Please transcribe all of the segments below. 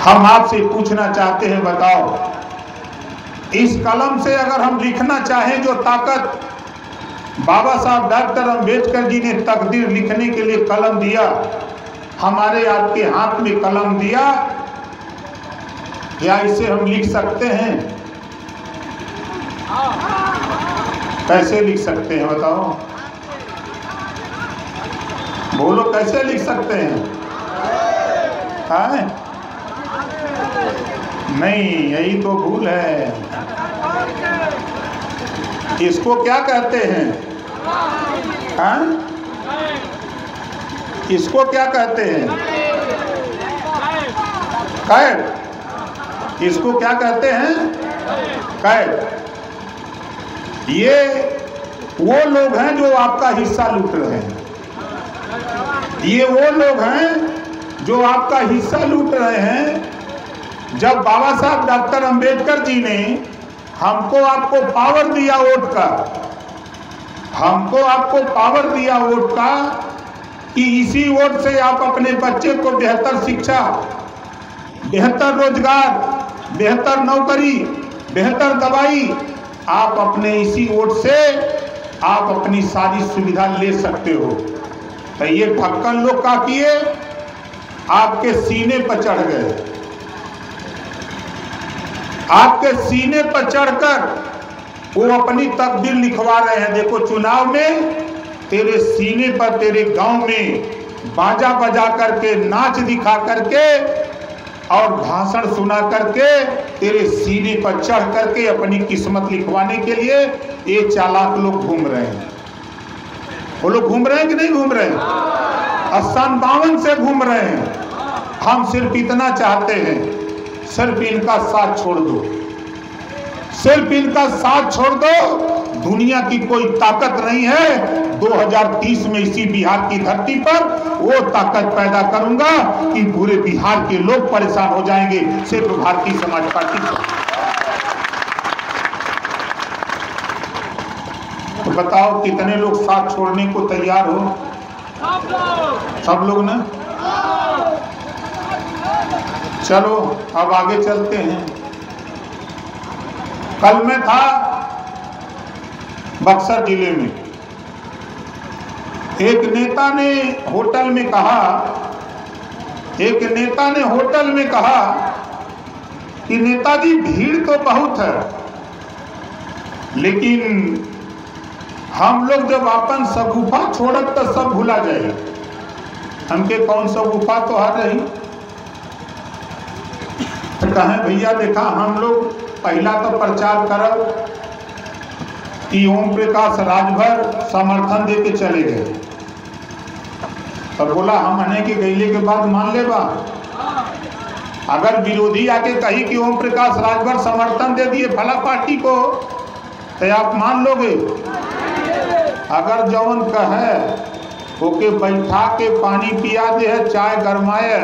हम आपसे पूछना चाहते हैं, बताओ इस कलम से अगर हम लिखना चाहें जो ताकत बाबा साहब डॉक्टर अंबेडकर जी ने तकदीर लिखने के लिए कलम दिया, हमारे आपके हाथ में कलम दिया, क्या इसे हम लिख सकते हैं? कैसे लिख सकते हैं बताओ? बोलो कैसे लिख सकते हैं? हाँ? नहीं, यही तो भूल है। इसको क्या कहते हैं? हाँ? इसको क्या कहते हैं? कैद। इसको क्या कहते हैं? कैद। ये वो लोग हैं जो आपका हिस्सा लूट रहे हैं। ये वो लोग हैं जो आपका हिस्सा लूट रहे हैं। जब बाबा साहब डॉक्टर अंबेडकर जी ने हमको आपको पावर दिया वोट का, हमको आपको पावर दिया वोट का कि इसी वोट से आप अपने बच्चे को बेहतर शिक्षा, बेहतर रोजगार, बेहतर नौकरी, बेहतर दवाई, आप अपने इसी वोट से आप अपनी सारी सुविधा ले सकते हो। तो ये ढक्कन लोग क्या किए? आपके सीने पर चढ़ गए। आपके सीने पर चढ़कर वो अपनी तकदीर लिखवा रहे हैं। देखो चुनाव में तेरे सीने पर, तेरे गांव में बाजा बजा करके, नाच दिखा करके और भाषण सुना करके तेरे सीने पर चढ़ करके अपनी किस्मत लिखवाने के लिए ये चालाक लोग घूम रहे हैं। वो लोग घूम रहे हैं कि नहीं घूम रहे हैं? 52 से घूम रहे हैं। हम सिर्फ इतना चाहते हैं, सिर्फ इनका साथ छोड़ दो, सिर्फ इनका साथ छोड़ दो। दुनिया की कोई ताकत नहीं है। 2030 में इसी बिहार की धरती पर वो ताकत पैदा करूंगा कि पूरे बिहार के लोग परेशान हो जाएंगे, सिर्फ भारतीय समाज पार्टी से। तो बताओ कितने लोग साथ छोड़ने को तैयार हो? सब लोग ना? चलो अब आगे चलते हैं। कल मैं था बक्सर जिले में। एक नेता ने होटल में कहा, एक नेता ने होटल में कहा कि नेताजी भीड़ तो बहुत है, लेकिन हम लोग जब अपन सगुफा छोड़त तो सब भूला जाए। हमके कौन सगुफा तो हर रही। तो कहें भैया देखा हम लोग पहला तो प्रचार करब कि ओम प्रकाश राजभर समर्थन दे के चले गए। तो बोला हम आने के गईले के बाद मान ले बा, अगर विरोधी आके कही कि ओम प्रकाश राजभर समर्थन दे दिए फला पार्टी को तो आप मान लोगे? अगर जौन कहे ओके बैठा के पानी पिया दे है, चाय गरमाए,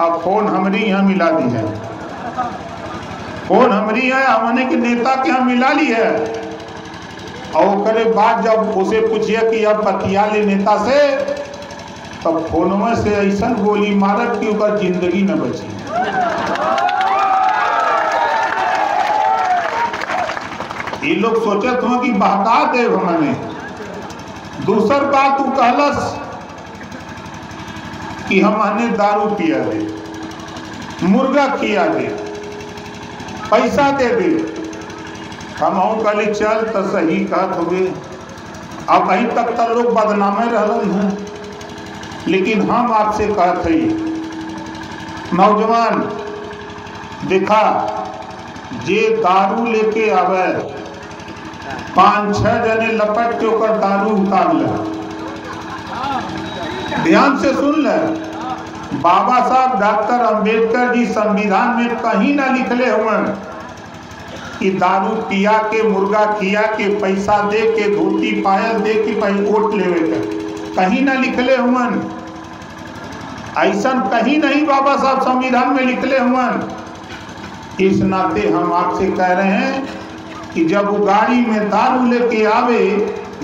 अब फोन हमारी यहाँ मिला दी है, फोन हमारी है, हमने के नेता के यहाँ मिला ली है। और करे बाद जब उसे पूछिए कि अब बतिया ले नेता से, तब फोन में से ऐसा गोली मारत कि ऊपर जिंदगी न बची। ये लोग सोचत हो कि बहका दे हमने। दूसर बात तू कहलस कि हमने दारू पिया दे, मुर्गा खिया दे, पैसा दे दे। हम कहली चल तो सही कहत हुए। अब अभी तक तो लोग बदनामे रहल हैं, लेकिन हम आपसे कहत हई नौजवान, देखा जे दारू लेके आवे 5-6 जने लपट के ऊपर दारू उतार ले। ध्यान से सुन ले, बाबा साहब डॉक्टर अंबेडकर जी संविधान में कहीं ना लिखले हुए कि दारू पिया के, मुर्गा खिया के, पैसा दे के, धोती पायल दे के वोट लेवे के, कहीं ना लिखले हुए। ऐसा कहीं नहीं बाबा साहब संविधान में लिखले हुए। इस नाते हम आपसे कह रहे हैं कि जब वो गाड़ी में दारू लेके आवे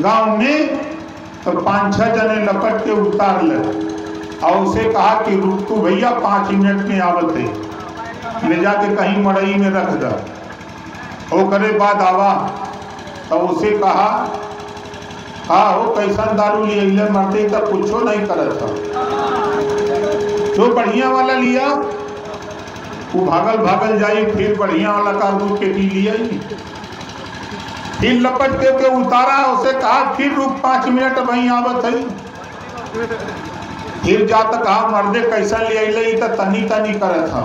गांव में, तो 5-6 जने लपट के उतार ले और उसे कहा कि रुक तू भैया 5 मिनट में आवत है। ले जाके कहीं मड़ई में रख द। ओकरे बाद आवा तो उसे कहा हाँ हो कैसन दारू लिए मरते तब कुछो नहीं करत था, जो बढ़िया वाला लिया वो भागल भागल जाई, फिर बढ़िया वाला कारतूस के पी लिया, फिर लपट के उतारा, उसे कहा फिर रुक 5 मिनट वहीं आवत है, फिर जाता कहा मर्दे कैसा ले तो तनी तनी करत था।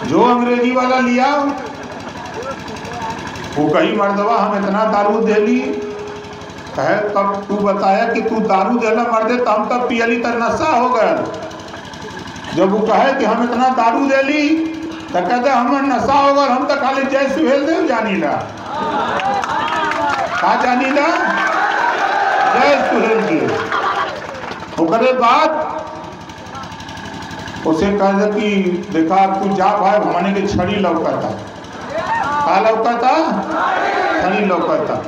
जो अंग्रेजी वाला लिया वो कही मर्दवा हम इतना दारू दे ली, कहे तब तू बताया कि तू दारू देला मर्दे तो हम तब पियली तो नशा हो गया। जब वो कहे कि हम इतना दारू दे ली तो कहते हम नशा हो गया, हम तो खाली जय सुहेल देव जानी ला, का जानी ला जय सुहेल देव। ओकरे बाद उसे कहे कि देखा तू जा भाई हमने के छड़ी लौकता, का लौकता छड़ी लौकता।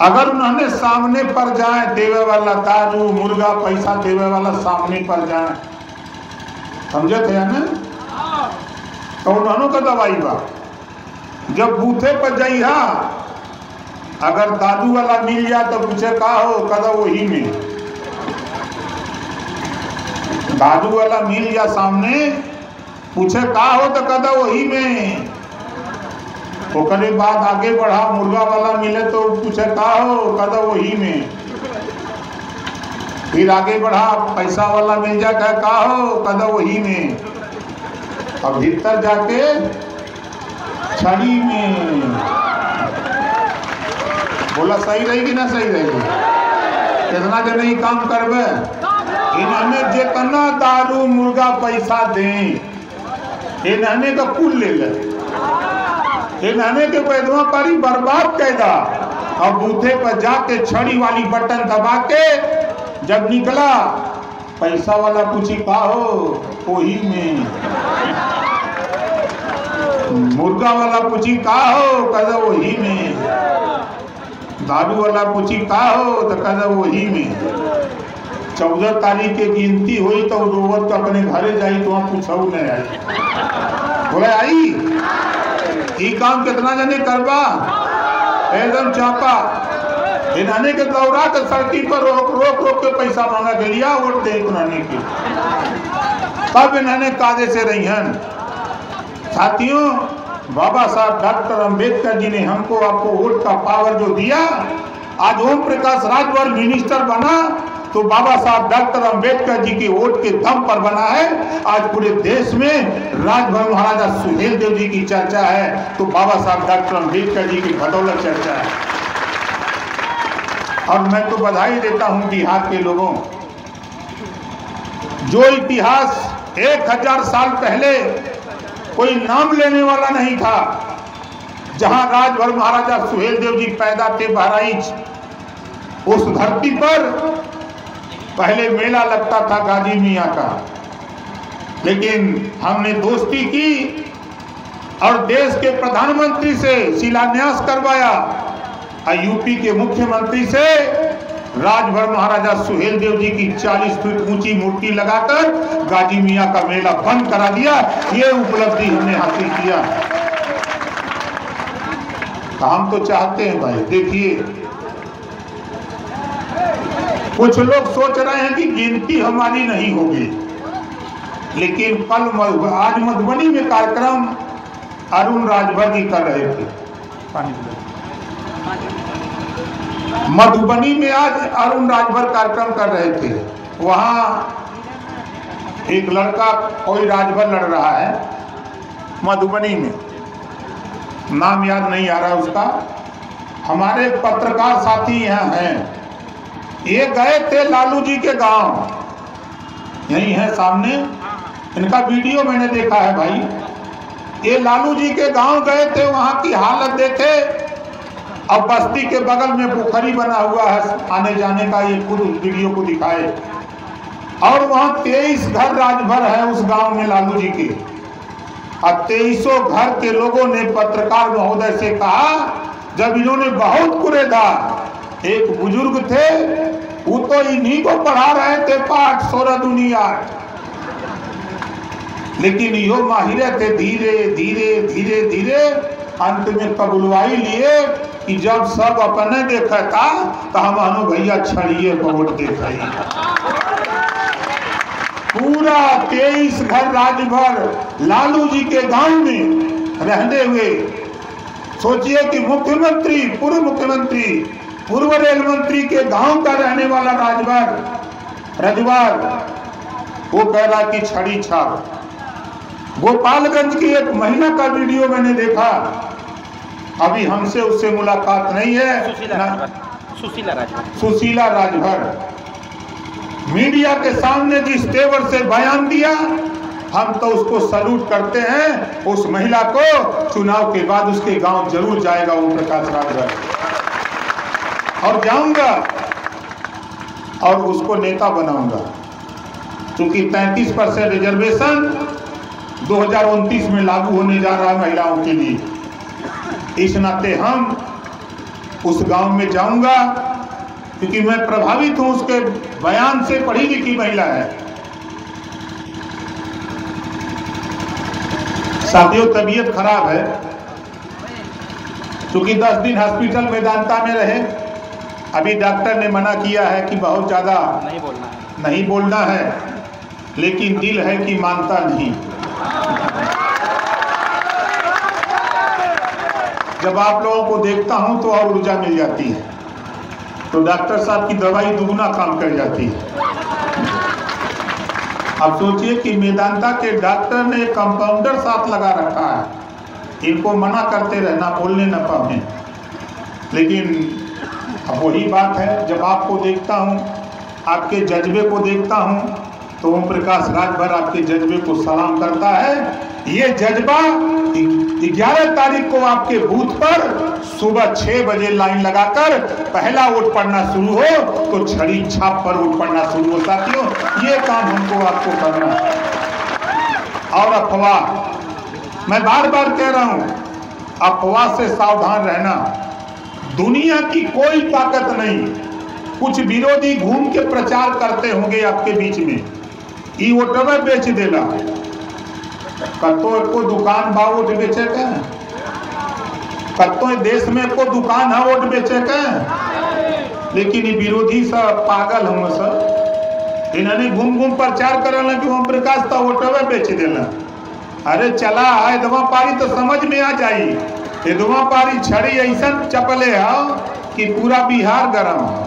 अगर उन्होंने सामने पर जाए देवे वाला दारू मुर्गा पैसा देवे वाला सामने पर जाए, समझे थे ना, तो उन्होंने का दवाई बा। जब बूथे पर जाइया अगर दादू वाला मिल जाए तो पूछे का हो, कदा वही में दादू वाला मिल जा सामने, पूछे का हो तो कदा वही में। ओकरे बाद आगे बढ़ा मुर्गा वाला मिले तो पूछे का हो, कदा वही में। फिर आगे बढ़ा पैसा वाला मिल जा कहे का हो, कदा वही में। अब भीतर जाके छड़ी में बोला सही रहेगी ना सही रहेगी, कितना जन ही काम करबे। इन्होंने जितना दारू मुर्गा पैसा दें इन्होंने का कुल ले ले, इन्होंने के पैदवा पारी बर्बाद कैदा। और बूथे पर जाके छड़ी वाली बटन दबा के जब निकला पैसा वाला पूछी का हो, वही में। मुर्गा वाला पूछी का हो, कदा वही में। दारू वाला पूछी का हो तो कदा वही में। 14 तारीख के गिनती हुई तो रोवत तो अपने घरे जाई तो वहां पूछा नहीं आई, बोले आई ये काम कितना जने करबा, एकदम चापा। इन्होंने के दौरा के सड़की पर रोक के पैसा मांगा के लिया वोट दे इन्होंने के, तब इन्होंने कायदे से रही हैं। साथियों, बाबा साहब डॉक्टर अंबेडकर जी ने हमको आपको वोट का पावर जो दिया, आज ओम प्रकाश राजभर मिनिस्टर बना तो बाबा साहब डॉक्टर अंबेडकर जी के वोट के दम पर बना है। आज पूरे देश में राजभर महाराजा सुहेल देव जी की चर्चा है तो बाबा साहब डॉक्टर अंबेडकर जी की बदौलत चर्चा है। और मैं तो बधाई देता हूं बिहार के लोगों, जो इतिहास 1000 साल पहले कोई नाम लेने वाला नहीं था, जहां राजभर महाराजा सुहेल देव जी पैदा थे बहराइच, उस धरती पर पहले मेला लगता था गाजी मियाँ का, लेकिन हमने दोस्ती की और देश के प्रधानमंत्री से शिलान्यास करवाया और यूपी के मुख्यमंत्री से राजभर महाराजा सुहेल देव जी की 40 फीट ऊंची मूर्ति लगाकर गाजी मियाँ का मेला बंद करा दिया। ये उपलब्धि हमने हासिल किया। तो हम तो चाहते हैं भाई, देखिए कुछ लोग सोच रहे हैं कि गिनती हमारी नहीं होगी, लेकिन कल आज मधुबनी में कार्यक्रम अरुण राजभर जी कर रहे थे। मधुबनी में आज अरुण राजभर कार्यक्रम कर रहे थे। वहां एक लड़का कोई राजभर लड़ रहा है मधुबनी में, नाम याद नहीं आ रहा उसका। हमारे पत्रकार साथी यहाँ हैं, ये गए थे लालू जी के गांव, यही है सामने, इनका वीडियो मैंने देखा है भाई। ये लालू जी के गांव गए थे, वहां की हालत देखे। अब बस्ती के बगल में पोखरी बना हुआ है आने जाने का, ये खुद वीडियो को दिखाए। और वहां 23 घर राजभर है उस गांव में लालू जी के। और 2300 घर के लोगों ने पत्रकार महोदय से कहा, जब इन्होंने बहुत कुरेदा, एक बुजुर्ग थे वो तो इन्हीं को पढ़ा रहे थे पाठ 16 दूनी 8, लेकिन यो माहिरे थे धीरे धीरे धीरे धीरे अंत में कबुलवाई लिए कि जब सब अपने देखा था तो हम अनु भैया छड़िए वोट देखा। पूरा 23 घर राजभर लालू जी के गांव में रहने हुए, सोचिए कि मुख्यमंत्री, पूर्व मुख्यमंत्री, पूर्व रेल मंत्री के गांव का रहने वाला रजवार वो कह रहा कि छड़ी छाप। गोपालगंज की एक महिला का वीडियो मैंने देखा, अभी हमसे उससे मुलाकात नहीं है, सुशीला राजभर मीडिया के सामने जिस तेवर से बयान दिया, हम तो उसको सैल्यूट करते हैं। उस महिला को चुनाव के बाद उसके गांव जरूर जाएगा ओम प्रकाश राजभर, और जाऊंगा और उसको नेता बनाऊंगा, क्योंकि 33% रिजर्वेशन 2029 में लागू होने जा रहा है महिलाओं के लिए। इस नाते हम उस गांव में जाऊंगा, क्योंकि मैं प्रभावित हूं उसके बयान से। पढ़ी लिखी महिला है। साथियों, तबीयत खराब है, क्योंकि 10 दिन हॉस्पिटल वेदांता में रहे। अभी डॉक्टर ने मना किया है कि बहुत ज्यादा नहीं बोलना है, लेकिन दिल है कि मानता नहीं। जब आप लोगों को देखता हूं तो और ऊर्जा मिल जाती है, तो डॉक्टर साहब की दवाई दुगना काम कर जाती है। अब सोचिए कि मेदांता के डॉक्टर ने कंपाउंडर साथ लगा रखा है, इनको मना करते रहना, बोलने न पाए। लेकिन अब वही बात है, जब आपको देखता हूं, आपके जज्बे को देखता हूं, तो ओम प्रकाश राजभर आपके जज्बे को सलाम करता है। ये जज्बा 11 तारीख को आपके बूथ पर सुबह 6 बजे लाइन लगाकर पहला वोट पड़ना शुरू हो तो छड़ी छाप पर वोट पड़ना शुरू हो। साथियों, ये काम हमको आपको करना है। और अफवाह, मैं बार बार कह रहा हूं, अफवाह से सावधान रहना। दुनिया की कोई ताकत नहीं, कुछ विरोधी घूम के प्रचार करते होंगे आपके बीच में, ई वोटवे बेच देला, कतो को दुकान बा वोट बेचे के, कतो देश में को दुकान है वोट बेचे के। लेकिन ये विरोधी सब पागल हम सब, इन्होंने घूम घूम प्रचार करला कि ओम प्रकाश तो वोटवे बेच देला। अरे चला है दवा पारी तो समझ में आ जाई। ये दवा पारी छड़ी ऐसा चपले है कि पूरा बिहार गरम है,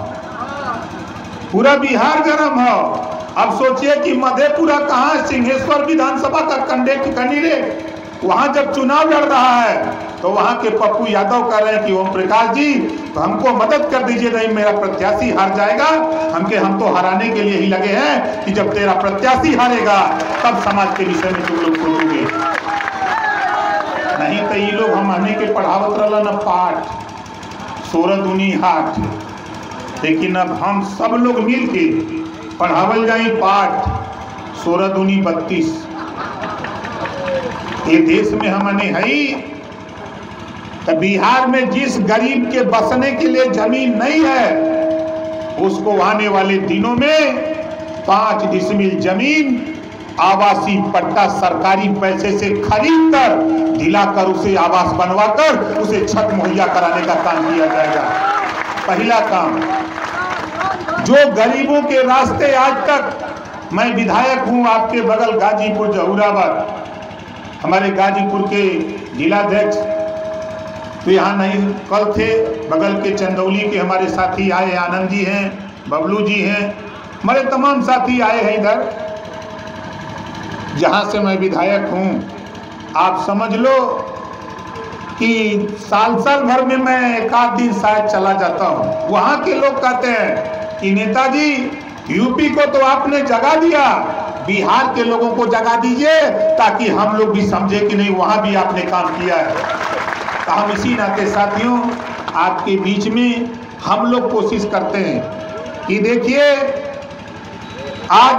पूरा बिहार गरम है। अब सोचिए कि मधेपुरा कहाँ, सिंहेश्वर विधानसभा का कैंडिडेट वहां जब चुनाव लड़ रहा है तो वहां के पप्पू यादव कह रहे हैं कि ओम प्रकाश जी तो हमको मदद कर दीजिए, नहीं मेरा प्रत्याशी हार जाएगा। हम तो हराने के लिए ही लगे हैं कि जब तेरा प्रत्याशी हारेगा तब समाज के विषय में तुम लोग सोचोगे। नहीं तो ये लोग हम आने के पढ़ावत रहा न पाठ 16 दूनी 8, लेकिन अब हम सब लोग मिल के पढ़ावल जाई पाठ 16 दूनी 32। ये देश में हमने है तो बिहार में जिस गरीब के बसने के लिए जमीन नहीं है, उसको आने वाले दिनों में 5 डिसमिल जमीन आवासीय पट्टा सरकारी पैसे से खरीद कर दिलाकर उसे आवास बनवाकर उसे छत मुहैया कराने का काम किया जाएगा। पहला काम। जो गरीबों के रास्ते, आज तक मैं विधायक हूं आपके बगल गाजीपुर जहूराबाद, हमारे गाजीपुर के जिलाध्यक्ष तो यहाँ नहीं कल थे, बगल के चंदौली के हमारे साथी आए, आनंद जी हैं, बबलू जी हैं, हमारे तमाम साथी आए हैं इधर, जहाँ से मैं विधायक हूँ। आप समझ लो कि साल भर में मैं 1 आध दिन शायद चला जाता हूँ। वहाँ के लोग कहते हैं कि नेताजी यूपी को तो आपने जगा दिया, बिहार के लोगों को जगा दीजिए ताकि हम लोग भी समझे कि नहीं वहाँ भी आपने काम किया है। तो हम इसी नाते साथियों आपके बीच में हम लोग कोशिश करते हैं कि देखिए आज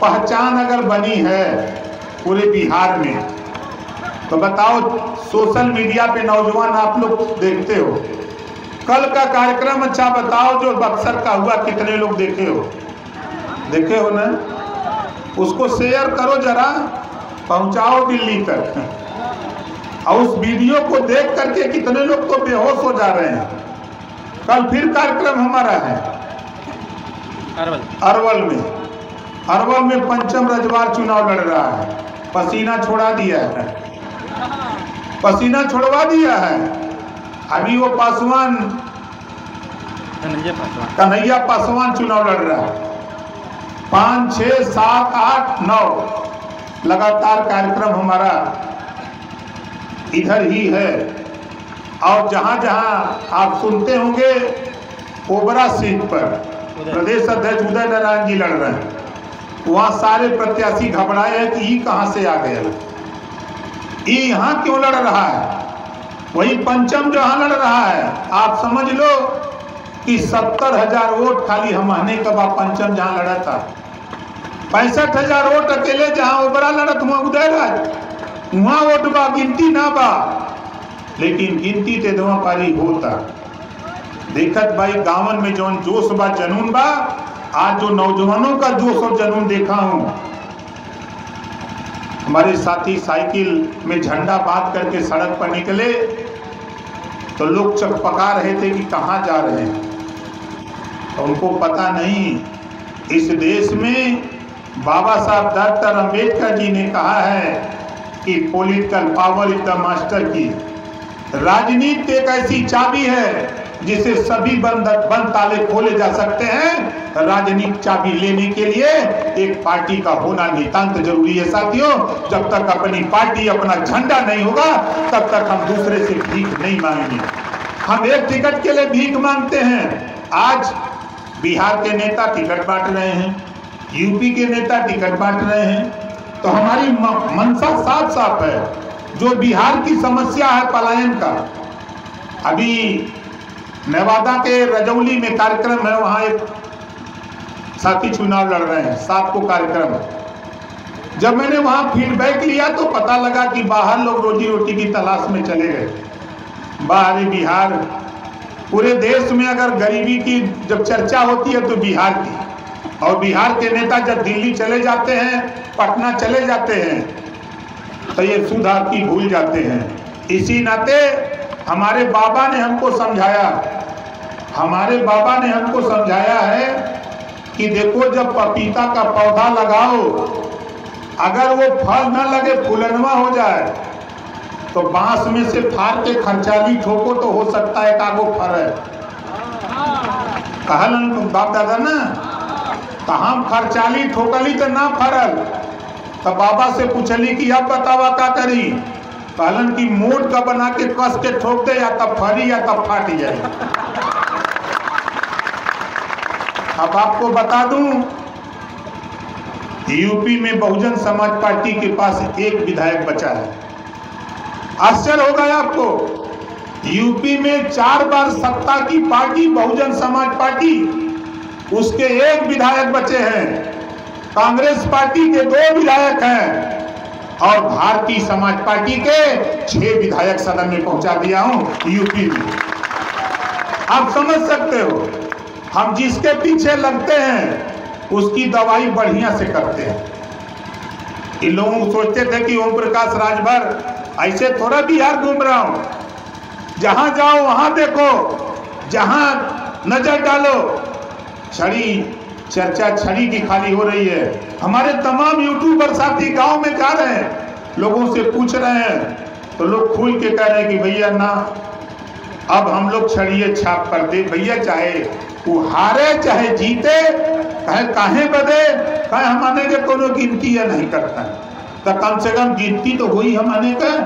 पहचान अगर बनी है पूरे बिहार में, तो बताओ सोशल मीडिया पे नौजवान आप लोग देखते हो, कल का कार्यक्रम अच्छा बताओ जो बक्सर का हुआ, कितने लोग देखे हो ना? उसको शेयर करो जरा, पहुंचाओ दिल्ली तक। और उस वीडियो को देख करके कितने लोग तो बेहोश हो जा रहे हैं। कल फिर कार्यक्रम हमारा है अरवल में पंचम रजवार चुनाव लड़ रहा है। पसीना छोड़ा दिया है, पसीना छोड़वा दिया है। अभी वो पासवान कन्हैया पासवान चुनाव लड़ रहा है। 5, 6, 7, 8, 9 लगातार कार्यक्रम हमारा इधर ही है। और जहां जहां आप सुनते होंगे ओबरा सीट पर प्रदेश अध्यक्ष उदय नारायण जी लड़ रहे हैं, वहां सारे प्रत्याशी घबराए हैं कि ये कहां से आ गया, ये यहां क्यों लड़ रहा है। वही पंचम जहां लड़ रहा है, आप समझ लो कि 70,000 वोट खाली हमने कबा पंचम जहां लड़ा था। 65,000 वोट अकेले जहां ओबरा लड़त हुआ उदयराज, वहां वोट बा, गिनती ना बा, लेकिन गिनती ते दवा पारी होता। देखत भाई गांवन में जौन जोश बा, जनून बा, आज जो नौजवानों का जोश और जनून देखा हूं। हमारे साथी साइकिल में झंडा बांध करके सड़क पर निकले तो लोग चकपका रहे थे कि कहां जा रहे हैं। तो उनको पता नहीं, इस देश में बाबा साहब डॉक्टर अंबेडकर जी ने कहा है कि political power is the master की। राजनीति एक ऐसी चाबी है जिसे सभी बंद ताले खोले जा सकते हैं। राजनीतिक चाबी लेने के लिए एक पार्टी का होना नितांत जरूरी है साथियों। जब तक अपनी पार्टी, अपना झंडा नहीं होगा, तब तक हम दूसरे से भीख नहीं मांगेंगे। हम एक टिकट के लिए भीख मांगते हैं। आज बिहार के नेता टिकट बांट रहे हैं, यूपी के नेता टिकट बांट रहे हैं। तो हमारी मंशा साफ साफ है। जो बिहार की समस्या है पलायन का, अभी नेवादा के रजौली में कार्यक्रम है, वहां एक साथी चुनाव लड़ रहे हैं, 7 को कार्यक्रम है। जब मैंने वहां फीडबैक लिया तो पता लगा कि बाहर लोग रोजी रोटी की तलाश में चले गए। बाहरी बिहार, पूरे देश में अगर गरीबी की जब चर्चा होती है तो बिहार की, और बिहार के नेता जब दिल्ली चले जाते हैं, पटना चले जाते हैं, तो ये सुधार की भूल जाते हैं। इसी नाते हमारे बाबा ने हमको समझाया, है कि देखो जब पपीता का पौधा लगाओ, अगर वो फल न लगे, फूलनवा हो जाए, तो बांस में से फाड़ के खर्चाली ठोको तो हो सकता है कागो फरे। कहलन बाप दादा ना, तो हम खर्चाली ठोकली तो ना फरल। तो बाबा से पूछली कि अब बतावा का करी। कहलन की मोट का बना के कस के ठोक दे, या तब फरी या तब फाट जाए। अब आपको बता दूं, यूपी में बहुजन समाज पार्टी के पास एक विधायक बचा है। आश्चर्य होगा आपको, यूपी में 4 बार सत्ता की पार्टी बहुजन समाज पार्टी, उसके 1 विधायक बचे हैं। कांग्रेस पार्टी के 2 विधायक हैं, और भारतीय समाज पार्टी के 6 विधायक सदन में पहुंचा दिया हूं यूपी में। आप समझ सकते हो, हम जिसके पीछे लगते हैं उसकी दवाई बढ़िया से करते हैं। इन लोग सोचते थे कि ओम प्रकाश राजभर ऐसे थोड़ा बिहार घूम रहा हूं, जहां जाओ वहां देखो, जहां नजर डालो चर्चा छड़ी की खाली हो रही है। हमारे तमाम यूट्यूबर साथी गांव में जा रहे हैं, लोगों से पूछ रहे हैं, तो लोग खुल के कह रहे हैं कि भैया ना, अब हम लोग छड़िए छाप कर दे भैया, चाहे वो हारे चाहे जीते, काहे बदे, कहे हमारे के कोनो गिनती या नहीं करता है, तो कम से कम गिनती तो हुई हमारे का।